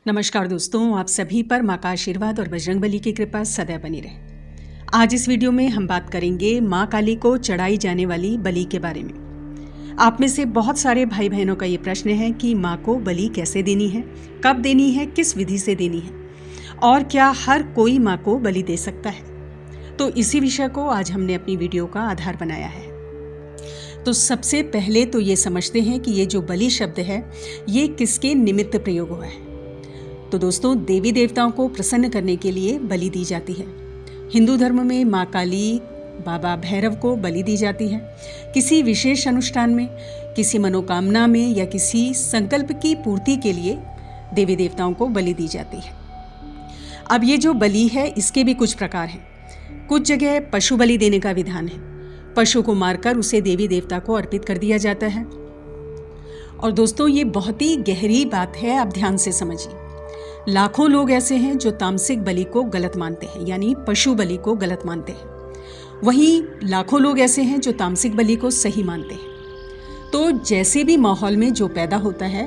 नमस्कार दोस्तों, आप सभी पर माँ का आशीर्वाद और बजरंगबली की कृपा सदैव बनी रहे। आज इस वीडियो में हम बात करेंगे माँ काली को चढ़ाई जाने वाली बलि के बारे में। आप में से बहुत सारे भाई बहनों का ये प्रश्न है कि माँ को बलि कैसे देनी है, कब देनी है, किस विधि से देनी है और क्या हर कोई माँ को बलि दे सकता है। तो इसी विषय को आज हमने अपनी वीडियो का आधार बनाया है। तो सबसे पहले तो ये समझते हैं कि ये जो बलि शब्द है ये किसके निमित्त प्रयोग हुआ है। तो दोस्तों, देवी देवताओं को प्रसन्न करने के लिए बलि दी जाती है। हिंदू धर्म में माँ काली, बाबा भैरव को बलि दी जाती है। किसी विशेष अनुष्ठान में, किसी मनोकामना में या किसी संकल्प की पूर्ति के लिए देवी देवताओं को बलि दी जाती है। अब ये जो बलि है इसके भी कुछ प्रकार हैं। कुछ जगह पशु बलि देने का विधान है। पशु को मारकर उसे देवी देवता को अर्पित कर दिया जाता है। और दोस्तों, ये बहुत ही गहरी बात है, आप ध्यान से समझिए। लाखों लोग ऐसे हैं जो तामसिक बलि को गलत मानते हैं, यानी पशु बलि को गलत मानते हैं। वहीं लाखों लोग ऐसे हैं जो तामसिक बलि को सही मानते हैं। तो जैसे भी माहौल में जो पैदा होता है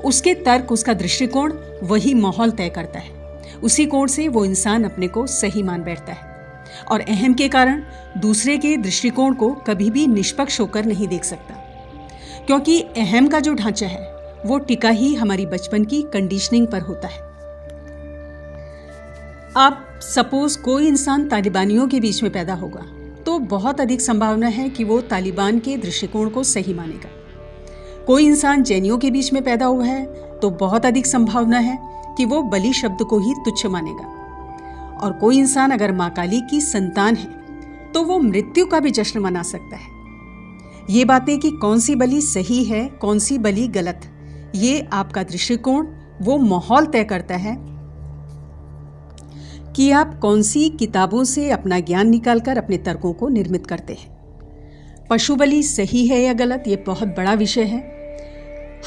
उसके तर्क, उसका दृष्टिकोण वही माहौल तय करता है। उसी कोण से वो इंसान अपने को सही मान बैठता है और अहम के कारण दूसरे के दृष्टिकोण को कभी भी निष्पक्ष होकर नहीं देख सकता, क्योंकि अहम का जो ढांचा है वो टिका ही हमारी बचपन की कंडीशनिंग पर होता है। आप सपोज कोई इंसान तालिबानियों के बीच में पैदा होगा तो बहुत अधिक संभावना है कि वो तालिबान के दृष्टिकोण को सही मानेगा। कोई इंसान जैनियों के बीच में पैदा हुआ है तो बहुत अधिक संभावना है कि वो बलि शब्द को ही तुच्छ मानेगा। और कोई इंसान अगर माँ काली की संतान है तो वो मृत्यु का भी जश्न मना सकता है। ये बातें कि कौन सी बलि सही है, कौन सी बलि गलत, ये आपका दृष्टिकोण, वो माहौल तय करता है कि आप कौन सी किताबों से अपना ज्ञान निकालकर अपने तर्कों को निर्मित करते हैं। पशु बलि सही है या गलत, ये बहुत बड़ा विषय है।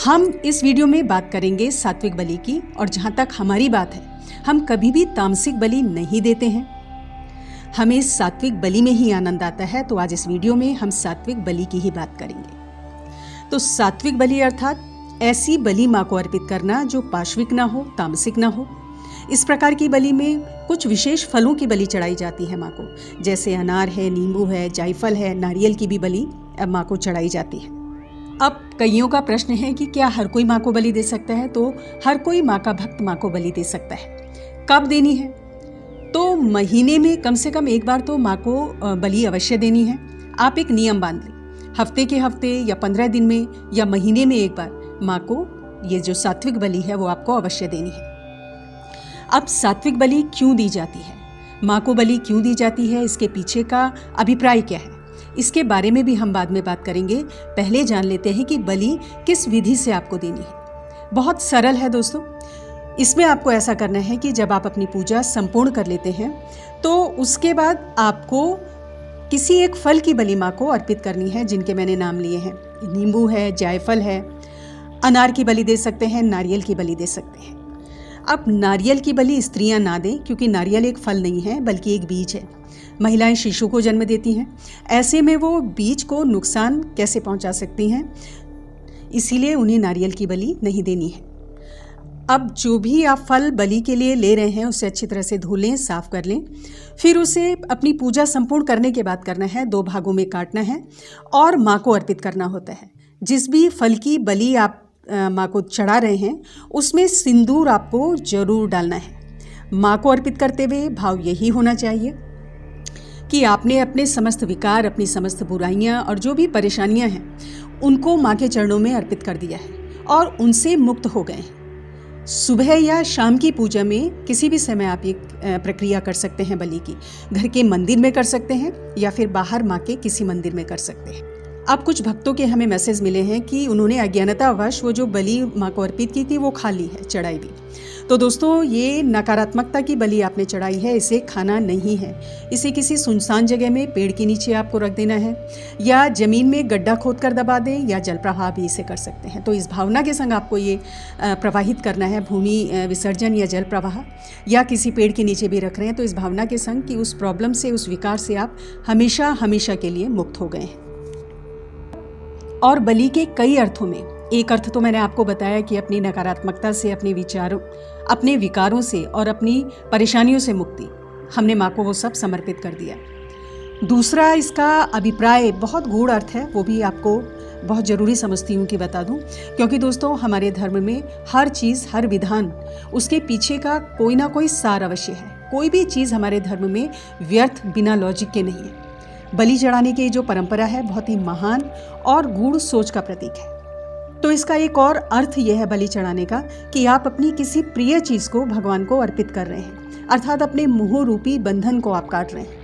हम इस वीडियो में बात करेंगे सात्विक बलि की, और जहां तक हमारी बात है हम कभी भी तामसिक बलि नहीं देते हैं। हमें सात्विक बलि में ही आनंद आता है। तो आज इस वीडियो में हम सात्विक बलि की ही बात करेंगे। तो सात्विक बलि अर्थात ऐसी बलि माँ को अर्पित करना जो पाश्विक ना हो, तामसिक ना हो। इस प्रकार की बलि में कुछ विशेष फलों की बलि चढ़ाई जाती है माँ को, जैसे अनार है, नींबू है, जायफल है, नारियल की भी बलि माँ को चढ़ाई जाती है। अब कईयों का प्रश्न है कि क्या हर कोई माँ को बलि दे सकता है। तो हर कोई माँ का भक्त माँ को बलि दे सकता है। कब देनी है? तो महीने में कम से कम एक बार तो माँ को बलि अवश्य देनी है। आप एक नियम बांध लें, हफ्ते के हफ्ते या 15 दिन में या महीने में एक बार माँ को ये जो सात्विक बलि है वो आपको अवश्य देनी है। अब सात्विक बलि क्यों दी जाती है, माँ को बलि क्यों दी जाती है, इसके पीछे का अभिप्राय क्या है, इसके बारे में भी हम बाद में बात करेंगे। पहले जान लेते हैं कि बलि किस विधि से आपको देनी है। बहुत सरल है दोस्तों। इसमें आपको ऐसा करना है कि जब आप अपनी पूजा संपूर्ण कर लेते हैं तो उसके बाद आपको किसी एक फल की बलि माँ को अर्पित करनी है, जिनके मैंने नाम लिए हैं। नींबू है, जायफल है, अनार की बलि दे सकते हैं, नारियल की बलि दे सकते हैं। अब नारियल की बलि स्त्रियां ना दें, क्योंकि नारियल एक फल नहीं है बल्कि एक बीज है। महिलाएं शिशु को जन्म देती हैं, ऐसे में वो बीज को नुकसान कैसे पहुंचा सकती हैं, इसीलिए उन्हें नारियल की बलि नहीं देनी है। अब जो भी आप फल बलि के लिए ले रहे हैं उसे अच्छी तरह से धो लें, साफ कर लें। फिर उसे अपनी पूजा संपूर्ण करने के बाद करना है, 2 भागों में काटना है और माँ को अर्पित करना होता है। जिस भी फल की बलि आप माँ को चढ़ा रहे हैं उसमें सिंदूर आपको जरूर डालना है। माँ को अर्पित करते हुए भाव यही होना चाहिए कि आपने अपने समस्त विकार, अपनी समस्त बुराइयाँ और जो भी परेशानियाँ हैं उनको माँ के चरणों में अर्पित कर दिया है और उनसे मुक्त हो गए हैं। सुबह या शाम की पूजा में किसी भी समय आप ये प्रक्रिया कर सकते हैं बलि की। घर के मंदिर में कर सकते हैं या फिर बाहर माँ के किसी मंदिर में कर सकते हैं। अब कुछ भक्तों के हमें मैसेज मिले हैं कि उन्होंने अज्ञानतावश वो जो बलि माँ को अर्पित की थी वो खा ली है, चढ़ाई भी। तो दोस्तों, ये नकारात्मकता की बलि आपने चढ़ाई है, इसे खाना नहीं है। इसे किसी सुनसान जगह में पेड़ के नीचे आपको रख देना है, या ज़मीन में गड्ढा खोद कर दबा दें, या जल प्रवाह भी इसे कर सकते हैं। तो इस भावना के संग आपको ये प्रवाहित करना है, भूमि विसर्जन या जल प्रवाह, या किसी पेड़ के नीचे भी रख रहे हैं तो इस भावना के संग कि उस प्रॉब्लम से, उस विकार से आप हमेशा हमेशा के लिए मुक्त हो गए हैं। और बलि के कई अर्थों में एक अर्थ तो मैंने आपको बताया कि अपनी नकारात्मकता से, अपने विचारों, अपने विकारों से और अपनी परेशानियों से मुक्ति, हमने माँ को वो सब समर्पित कर दिया। दूसरा इसका अभिप्राय बहुत गूढ़ अर्थ है, वो भी आपको बहुत ज़रूरी समझती हूँ कि बता दूँ, क्योंकि दोस्तों हमारे धर्म में हर चीज़, हर विधान, उसके पीछे का कोई ना कोई सार अवश्य है। कोई भी चीज़ हमारे धर्म में व्यर्थ, बिना लॉजिक के नहीं है। बलि चढ़ाने की जो परंपरा है बहुत ही महान और गूढ़ सोच का प्रतीक है। तो इसका एक और अर्थ यह है बलि चढ़ाने का कि आप अपनी किसी प्रिय चीज़ को भगवान को अर्पित कर रहे हैं, अर्थात अपने मोह रूपी बंधन को आप काट रहे हैं।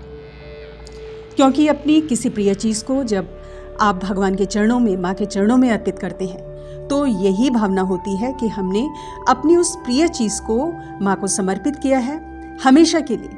क्योंकि अपनी किसी प्रिय चीज़ को जब आप भगवान के चरणों में, माँ के चरणों में अर्पित करते हैं तो यही भावना होती है कि हमने अपनी उस प्रिय चीज़ को माँ को समर्पित किया है हमेशा के लिए,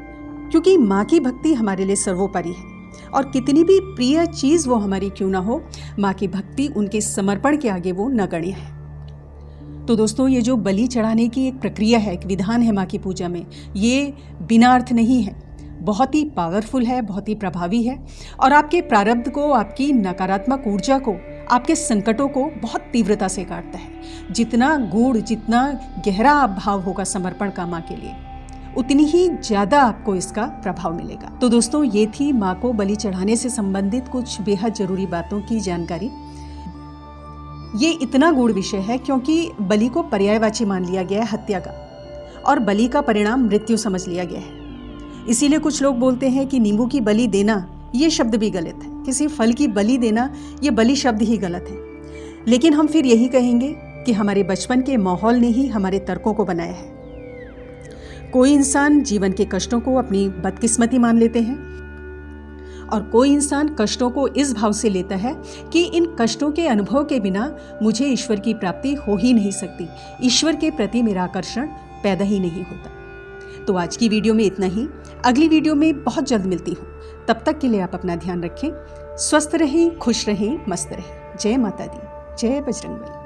क्योंकि माँ की भक्ति हमारे लिए सर्वोपरि है और कितनी भी प्रिय चीज़ वो हमारी क्यों ना हो, माँ की भक्ति, उनके समर्पण के आगे वो नगण्य है। तो दोस्तों ये जो बलि चढ़ाने की एक प्रक्रिया है, एक विधान है माँ की पूजा में, ये बिना अर्थ नहीं है, बहुत ही पावरफुल है, बहुत ही प्रभावी है और आपके प्रारब्ध को, आपकी नकारात्मक ऊर्जा को, आपके संकटों को बहुत तीव्रता से काटता है। जितना गूढ़, जितना गहरा भाव होगा समर्पण का माँ के लिए, उतनी ही ज़्यादा आपको इसका प्रभाव मिलेगा। तो दोस्तों ये थी माँ को बलि चढ़ाने से संबंधित कुछ बेहद ज़रूरी बातों की जानकारी। ये इतना गूढ़ विषय है क्योंकि बलि को पर्यायवाची मान लिया गया है हत्या का, और बलि का परिणाम मृत्यु समझ लिया गया है। इसीलिए कुछ लोग बोलते हैं कि नींबू की बलि देना ये शब्द भी गलत है, किसी फल की बलि देना ये बलि शब्द ही गलत है। लेकिन हम फिर यही कहेंगे कि हमारे बचपन के माहौल ने ही हमारे तर्कों को बनाया है। कोई इंसान जीवन के कष्टों को अपनी बदकिस्मती मान लेते हैं और कोई इंसान कष्टों को इस भाव से लेता है कि इन कष्टों के अनुभव के बिना मुझे ईश्वर की प्राप्ति हो ही नहीं सकती, ईश्वर के प्रति मेरा आकर्षण पैदा ही नहीं होता। तो आज की वीडियो में इतना ही। अगली वीडियो में बहुत जल्द मिलती हूँ। तब तक के लिए आप अपना ध्यान रखें, स्वस्थ रहें, खुश रहें, मस्त रहें। जय माता दी, जय बजरंगबली।